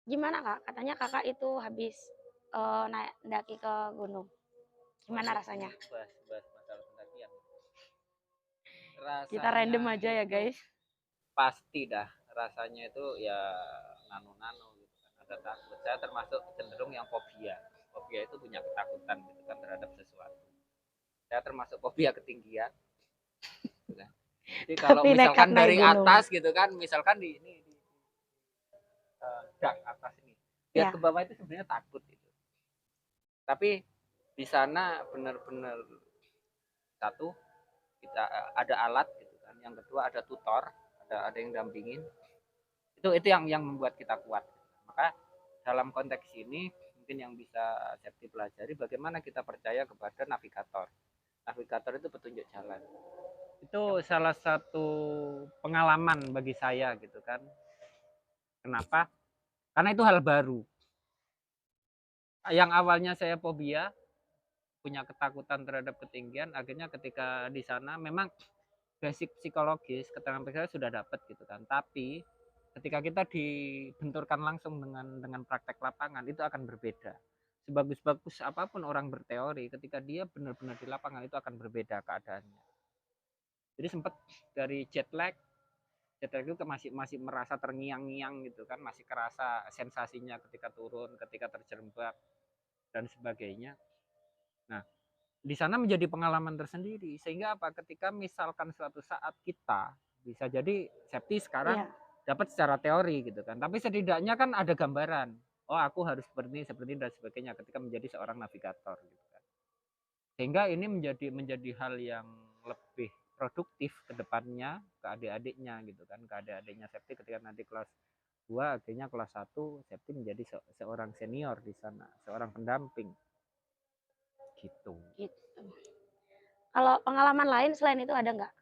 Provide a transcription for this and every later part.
Gimana Kak? Katanya Kakak itu habis naik daki ke gunung. Gimana Waduh, rasanya? ini bahas masalah pendakian. Kita random Rasanya aja ya itu guys. pasti dah, rasanya itu ya nano-nano gitu kan. Ada takut. Saya termasuk cenderung yang fobia. Fobia itu punya ketakutan gitu kan terhadap sesuatu. Saya termasuk fobia ketinggian. Gitu kan. Jadi kalau Tapi nekat misalkan naik dari gunung. atas gitu kan, misalkan di dak atas ini, lihat Ya, ke bawah itu sebenarnya takut gitu. Tapi di sana benar-benar satu kita ada alat gitu kan, yang kedua ada tutor, ada yang dampingin, itu yang membuat kita kuat. Maka dalam konteks ini mungkin yang bisa Septi pelajari bagaimana kita percaya kepada navigator. Navigator itu petunjuk jalan. Itu salah satu pengalaman bagi saya gitu kan. Kenapa? Karena itu hal baru. Yang awalnya saya fobia, punya ketakutan terhadap ketinggian, akhirnya ketika di sana memang basic psikologis keterangan saya sudah dapat gitu kan. Tapi ketika kita dibenturkan langsung dengan praktek lapangan itu akan berbeda. Sebagus-bagus apapun orang berteori, ketika dia benar-benar di lapangan itu akan berbeda keadaannya. Jadi sempat dari jet lag itu masih masih merasa terngiang-ngiang gitu kan, masih kerasa sensasinya ketika turun, ketika terjerembab dan sebagainya. Nah, di sana menjadi pengalaman tersendiri sehingga apa, ketika misalkan suatu saat kita bisa jadi safety sekarang iya. dapat secara teori gitu kan, tapi setidaknya kan ada gambaran, oh aku harus seperti ini dan sebagainya ketika menjadi seorang navigator gitu kan, sehingga ini menjadi hal yang lebih produktif ke depannya ke adik-adiknya gitu kan, ke adik-adiknya safety ketika nanti kelas 2 akhirnya kelas 1 safety menjadi seorang senior di sana, seorang pendamping gitu. Gitu. Kalau pengalaman lain selain itu ada nggak?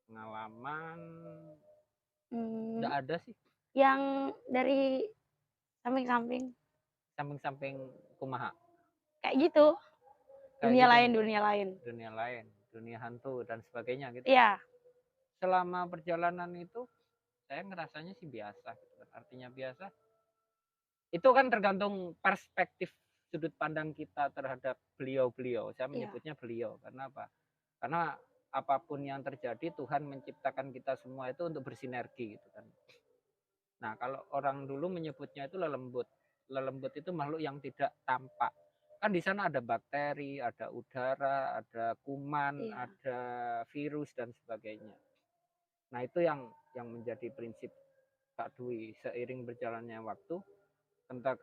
Pengalaman Hmm, nggak ada sih, yang dari samping-samping samping-samping kumaha kayak gitu. kayak Dunia gitu, lain, dunia lain. dunia lain, dunia hantu dan sebagainya gitu. Iya, Selama perjalanan itu saya ngerasanya sih biasa gitu kan. Artinya biasa itu kan tergantung perspektif sudut pandang kita terhadap beliau-beliau. Saya iya, menyebutnya beliau karena apa? Karena apapun yang terjadi Tuhan menciptakan kita semua itu untuk bersinergi gitu kan. Nah, kalau orang dulu menyebutnya itu lelembut. Lelembut itu makhluk yang tidak tampak. Kan di sana ada bakteri, ada udara, ada kuman, iya. ada virus dan sebagainya. Nah, itu yang menjadi prinsip Kak Dwi. Seiring berjalannya waktu,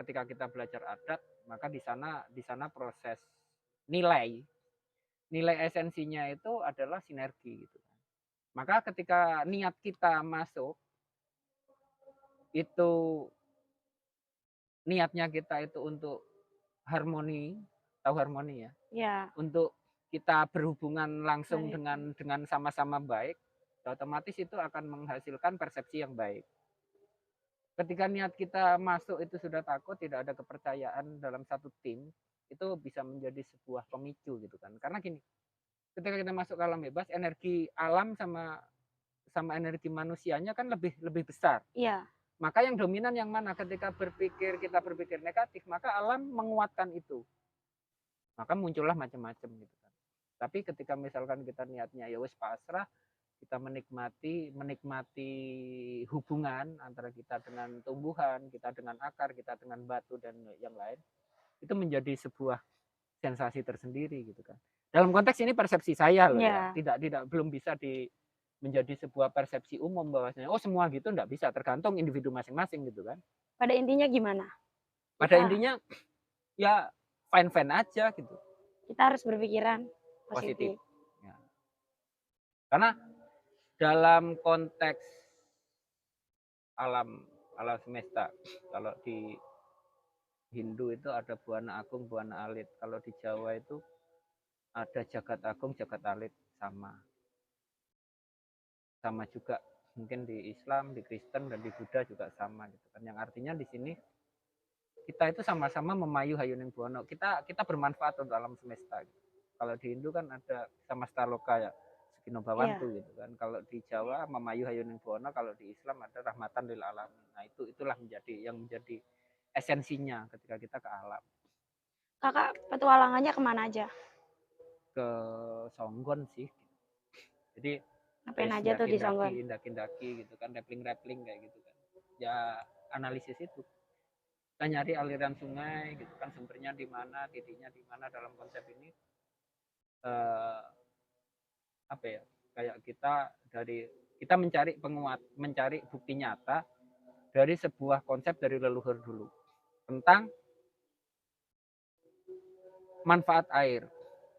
ketika kita belajar adat, maka di sana proses nilai, nilai esensinya itu adalah sinergi gitu. Maka ketika niat kita masuk itu, niatnya kita itu untuk harmoni, tahu harmoni ya? Iya, Untuk kita berhubungan langsung baik. dengan sama-sama baik, otomatis itu akan menghasilkan persepsi yang baik. Ketika niat kita masuk itu sudah takut, tidak ada kepercayaan dalam satu tim, itu bisa menjadi sebuah pemicu gitu kan. Karena gini, ketika kita masuk ke alam bebas, energi alam sama sama energi manusianya kan lebih lebih besar. Iya, Maka yang dominan yang mana? Ketika kita berpikir negatif, maka alam menguatkan itu. Maka muncullah macam-macam gitu kan. Tapi ketika misalkan kita niatnya ya wis pasrah, kita menikmati menikmati hubungan antara kita dengan tumbuhan, kita dengan akar, kita dengan batu dan yang lain, itu menjadi sebuah sensasi tersendiri gitu kan. Dalam konteks ini persepsi saya loh ya, iya. tidak belum bisa menjadi sebuah persepsi umum bahwasanya oh semua gitu enggak bisa, tergantung individu masing-masing gitu kan. Pada intinya gimana? Pada Kita intinya ya fine-fine aja gitu, kita harus berpikiran positif. positif. Ya. Karena dalam konteks alam alam semesta, kalau di Hindu itu ada Buana Agung, Buana Alit. Kalau di Jawa itu ada Jagat Agung, Jagat Alit, sama. Sama juga mungkin di Islam, di Kristen dan di Buddha juga sama gitu kan. Yang artinya di sini kita itu sama-sama memayu hayuning buana. Kita bermanfaat untuk alam semesta. Gitu. Kalau di Hindu kan ada sama Staloka ya, Sugino Iya. Bawantu gitu kan. Kalau di Jawa Mamayu Hayuning Buwono, kalau di Islam ada rahmatan lil alamin. Nah, itulah menjadi esensinya ketika kita ke alam. Kakak petualangannya kemana aja? Ke Songgon sih. Jadi Ngapain aja tuh di Songgon? indaki gitu kan, rappling kayak gitu kan. Ya analisis itu. Kita nyari aliran sungai gitu kan, sumbernya di mana, titiknya di mana dalam konsep ini. Apa ya? Kayak kita mencari bukti nyata dari sebuah konsep dari leluhur dulu tentang manfaat air.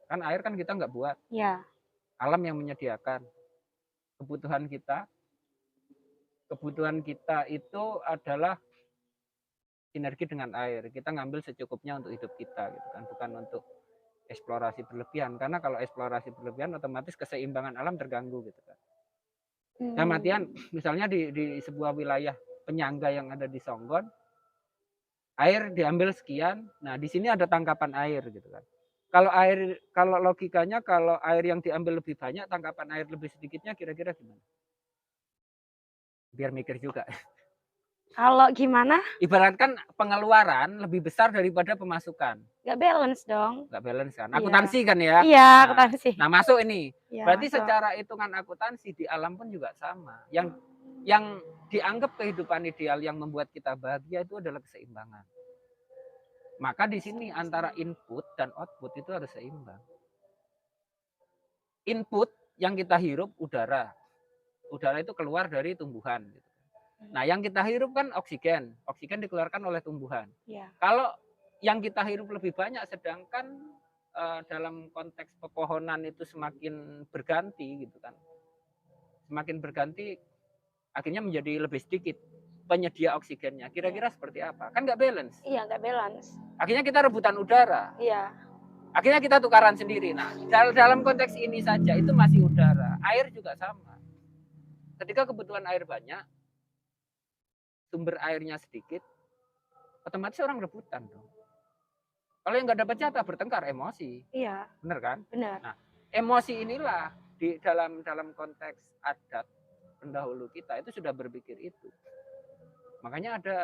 Kan air kan kita nggak buat, Ya. alam yang menyediakan. Kebutuhan kita itu adalah sinergi dengan air. Kita ngambil secukupnya untuk hidup kita gitu kan, bukan untuk eksplorasi berlebihan. Karena kalau eksplorasi berlebihan otomatis keseimbangan alam terganggu gitu kan. Nah, matian misalnya di sebuah wilayah penyangga yang ada di Songgon, air diambil sekian. Nah, di sini ada tangkapan air gitu kan. Kalau logikanya kalau air yang diambil lebih banyak, tangkapan air lebih sedikitnya kira-kira gimana? Biar mikir juga. Kalau gimana? Ibaratkan pengeluaran lebih besar daripada pemasukan. Nggak balance dong. Nggak balance kan? Iya. Akuntansi kan ya? Iya, Nah, akuntansi. nah masuk ini. Iya, Berarti masuk. secara hitungan akuntansi di alam pun juga sama. Yang dianggap kehidupan ideal yang membuat kita bahagia itu adalah keseimbangan. Maka di sini antara input dan output itu harus seimbang. Input yang kita hirup udara. Udara itu keluar dari tumbuhan. Nah, yang kita hirup kan oksigen. Oksigen dikeluarkan oleh tumbuhan. Ya. Kalau yang kita hirup lebih banyak, sedangkan dalam konteks pepohonan itu semakin berganti gitu kan. Semakin berganti, akhirnya menjadi lebih sedikit penyedia oksigennya. Kira-kira seperti apa? Kan nggak balance. Iya, nggak balance. Akhirnya kita rebutan udara. Iya. Akhirnya kita tukaran sendiri. Nah, dalam konteks ini saja itu masih udara. Air juga sama. Ketika kebutuhan air banyak, sumber airnya sedikit, otomatis orang rebutan dong. Kalau yang nggak dapat jatah bertengkar, emosi. Iya. Bener kan? Benar. Nah, emosi inilah di dalam konteks adat pendahulu kita itu sudah berpikir itu. Makanya ada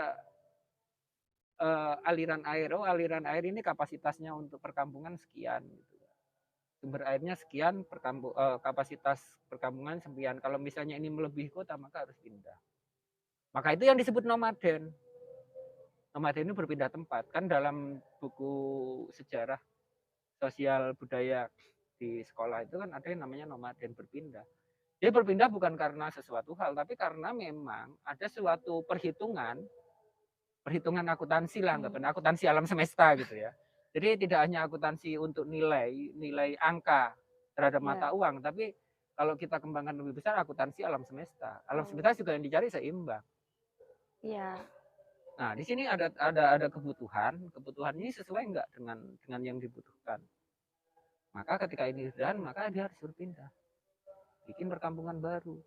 aliran air. Oh, aliran air ini kapasitasnya untuk perkampungan sekian. Gitu. Sumber airnya sekian, kapasitas perkampungan sekian. Kalau misalnya ini melebihi kota, maka harus pindah. Maka itu yang disebut nomaden. Nomaden ini berpindah tempat. Kan dalam buku sejarah sosial budaya di sekolah itu kan ada yang namanya nomaden, berpindah. Dia berpindah bukan karena sesuatu hal, tapi karena memang ada suatu perhitungan akuntansi lah, akuntansi alam semesta gitu ya. Jadi tidak hanya akuntansi untuk nilai angka terhadap mata uang, tapi kalau kita kembangkan lebih besar akuntansi alam semesta. Alam semesta juga yang dicari seimbang. Iya. Nah, di sini ada kebutuhan ini sesuai enggak dengan yang dibutuhkan. Maka ketika ini sudah, maka dia harus berpindah. Bikin perkampungan baru.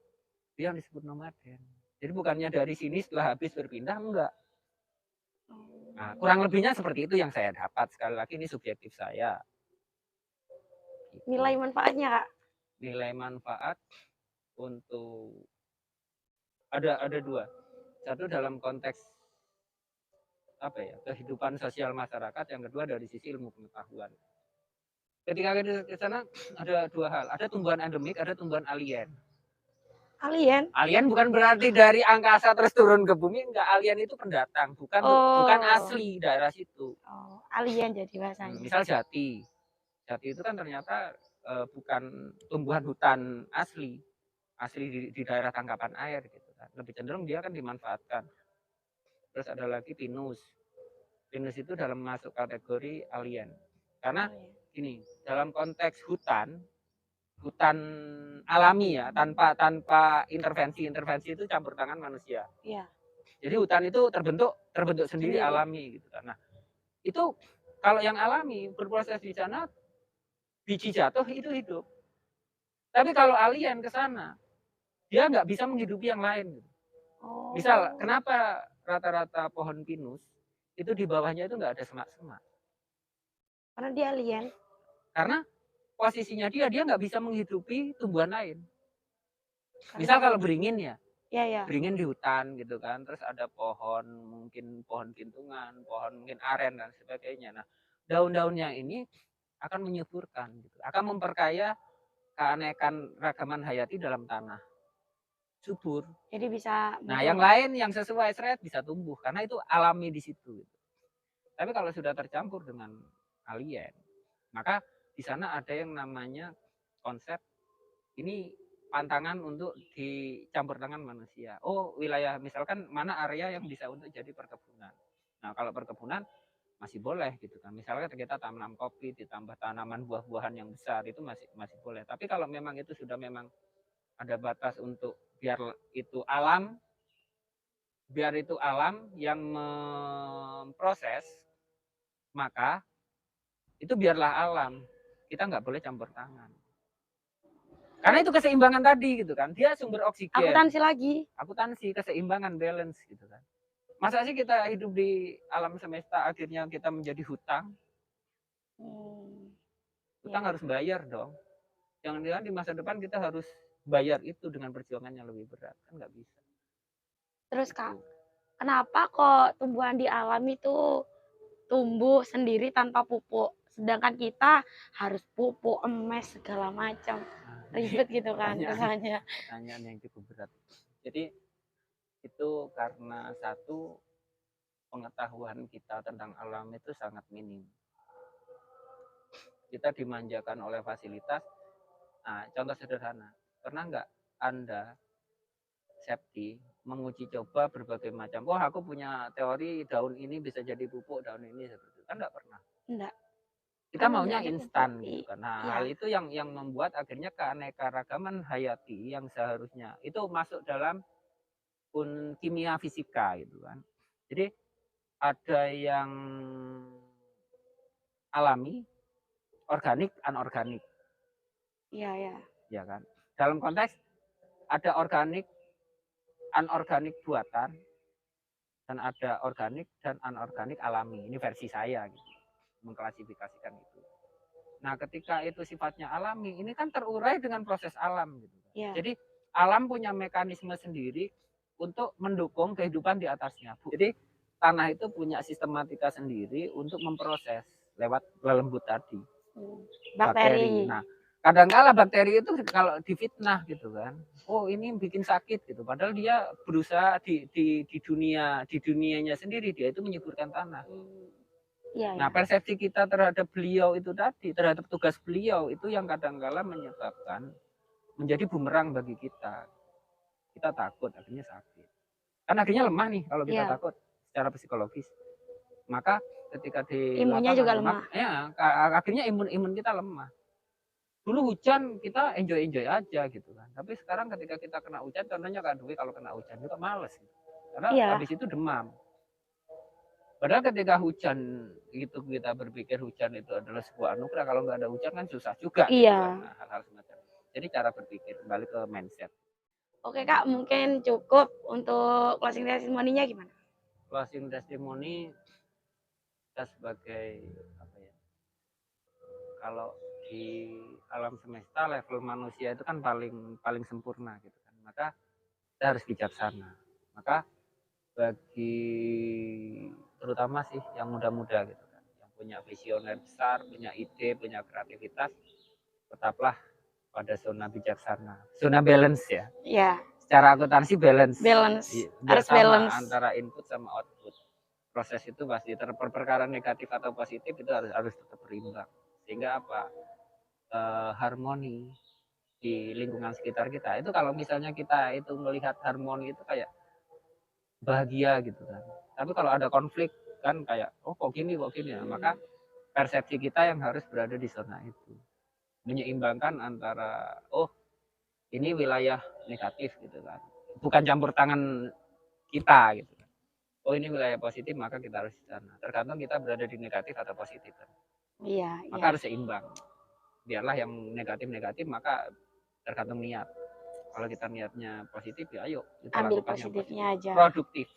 Dia yang disebut nomaden. Jadi bukannya dari sini setelah habis berpindah, enggak. Nah, kurang lebihnya seperti itu yang saya dapat. Sekali lagi ini subjektif saya. Gitu. Nilai manfaatnya, Kak? Nilai manfaat untuk ada dua. Satu dalam konteks kehidupan sosial masyarakat, yang kedua dari sisi ilmu pengetahuan. Ketika kita ke sana ada dua hal, ada tumbuhan endemik, ada tumbuhan alien. Alien bukan berarti dari angkasa terus turun ke bumi, enggak. Alien itu pendatang, bukan asli daerah situ. Oh, alien jadi bahasanya. Misal jati itu kan ternyata bukan tumbuhan hutan asli di daerah tangkapan air gitu kan. Lebih cenderung dia kan dimanfaatkan. Terus ada lagi pinus itu dalam masuk kategori alien. Karena ini dalam konteks hutan alami ya, tanpa intervensi itu campur tangan manusia. Iya. Jadi hutan itu terbentuk sendiri alami gitu kan. Nah, itu kalau yang alami berproses di sana, biji jatuh itu hidup. Tapi kalau alien ke sana, dia nggak bisa menghidupi yang lain. Oh. Misal, kenapa rata-rata pohon pinus itu di bawahnya itu nggak ada semak-semak? Karena dia alien. Karena posisinya dia nggak bisa menghidupi tumbuhan lain. Karena Misal kalau beringin ya, iya ya. beringin di hutan gitu kan, terus ada pohon, mungkin pohon kintungan, pohon mungkin aren dan sebagainya. Nah, daun-daunnya ini akan menyuburkan gitu, akan memperkaya keanekan ragaman hayati dalam tanah, subur. Jadi bisa Nah, yang lain yang sesuai seret bisa tumbuh karena itu alami di situ gitu. Tapi kalau sudah tercampur dengan alien, maka di sana ada yang namanya konsep ini pantangan untuk dicampur tangan manusia. Oh, wilayah misalkan mana area yang bisa untuk jadi perkebunan. Nah, kalau perkebunan masih boleh gitu kan. Misalnya kita tanam kopi ditambah tanaman buah-buahan yang besar itu masih masih boleh. Tapi kalau memang itu sudah memang ada batas untuk biar itu alam yang memproses, maka itu biarlah alam. Kita nggak boleh campur tangan. Karena itu keseimbangan tadi gitu kan. Dia sumber oksigen. akuntansi lagi. Akuntansi, keseimbangan, balance gitu kan. Masa sih kita hidup di alam semesta akhirnya kita menjadi hutang? Hutang harus bayar dong. Jangan-jangan di masa depan kita harus bayar itu dengan perjuangan yang lebih berat. Kan nggak bisa. Terus Kak, kenapa kok tumbuhan di alam itu tumbuh sendiri tanpa pupuk? Sedangkan kita harus pupuk, emes, segala macam. Ribet gitu kan rasanya. Pertanyaan yang cukup berat. Jadi itu karena satu, pengetahuan kita tentang alam itu sangat minim. Kita dimanjakan oleh fasilitas. Nah, contoh sederhana, pernah nggak Anda, Septi, menguji coba berbagai macam, wah aku punya teori daun ini bisa jadi pupuk, daun ini seperti itu. Kan nggak pernah. Enggak. Kita Kan maunya udah ada instan pupuk. gitu kan. Nah, Iya. hal itu yang membuat akhirnya keanekaragaman hayati yang seharusnya itu masuk dalam kimia fisika gitu kan. Jadi ada yang alami, organik, anorganik. Iya, ya. Ya kan. Dalam konteks ada organik, anorganik buatan, dan ada organik dan anorganik alami. Ini versi saya gitu, mengklasifikasikan itu. Nah, ketika itu sifatnya alami, ini kan terurai dengan proses alam gitu. Iya. Jadi alam punya mekanisme sendiri untuk mendukung kehidupan di atasnya. Jadi tanah itu punya sistematika sendiri untuk memproses lewat lelembut tadi. Bakteri. Nah, kadang-kala bakteri itu kalau difitnah gitu kan, oh ini bikin sakit gitu, padahal dia berusaha di dunianya sendiri dia itu menyuburkan tanah. Iya, Nah, ya. persepsi kita terhadap beliau itu tadi, terhadap tugas beliau itu yang kadang-kala menyebabkan menjadi bumerang bagi kita. Kita takut, akhirnya sakit. Kan akhirnya lemah nih kalau kita takut secara psikologis. Maka ketika di Imunnya juga lemah. Ya, akhirnya imun kita lemah. Dulu hujan kita enjoy aja gitu kan. Tapi sekarang ketika kita kena hujan, contohnya Kak Dwi kalau kena hujan juga males gitu. Karena habis itu demam. Padahal ketika hujan itu kita berpikir hujan itu adalah sebuah anugerah, kalau nggak ada hujan kan susah juga. Iya. Gitu kan. Nah, hal-hal semacam. Jadi cara berpikir kembali ke mindset. Oke Kak, mungkin cukup untuk closing testimoninya gimana? Closing testimoni kita sebagai apa ya? Kalau di alam semesta level manusia itu kan paling sempurna gitu kan. Maka kita harus bijaksana. Maka bagi terutama sih yang muda-muda gitu kan, yang punya visioner besar, punya ide, punya kreativitas, tetaplah pada zona bijaksana, zona balance ya. Iya. Secara akuntansi balance. Harus balance antara input sama output. Proses itu pasti perkara negatif atau positif itu harus tetap berimbang. Sehingga apa? Harmoni di lingkungan sekitar kita. Itu kalau misalnya kita itu melihat harmoni itu kayak bahagia gitu kan. Tapi kalau ada konflik kan kayak oh kok gini ya. Maka persepsi kita yang harus berada di zona itu. Menyeimbangkan antara oh ini wilayah negatif gitu kan. Bukan campur tangan kita gitu kan. Oh ini wilayah positif maka kita harus di sana. Tergantung kita berada di negatif atau positif kan. Iya, Maka harus seimbang. Biarlah yang negatif maka tergantung niat. Kalau kita niatnya positif ya ayo kita ambil lakukan positifnya yang positif. aja. Produktif.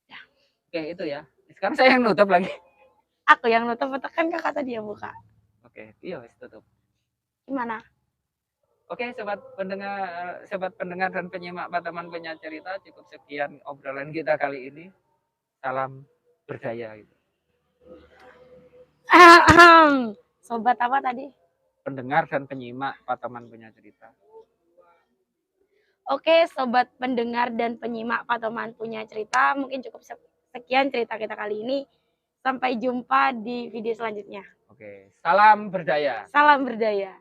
Ya. Oke itu ya. Sekarang saya yang nutup lagi. Aku yang nutup kan kakak tadi yang buka. Oke, iya wis tutup. Gimana? Oke, sobat pendengar dan penyimak Pak Teman Punya Cerita, cukup sekian obrolan kita kali ini. Salam berdaya gitu. Sobat apa tadi? Pendengar dan penyimak Pak Teman Punya Cerita. Oke, sobat pendengar dan penyimak Pak Teman Punya Cerita, mungkin cukup sekian cerita kita kali ini. Sampai jumpa di video selanjutnya. Oke, salam berdaya. Salam berdaya.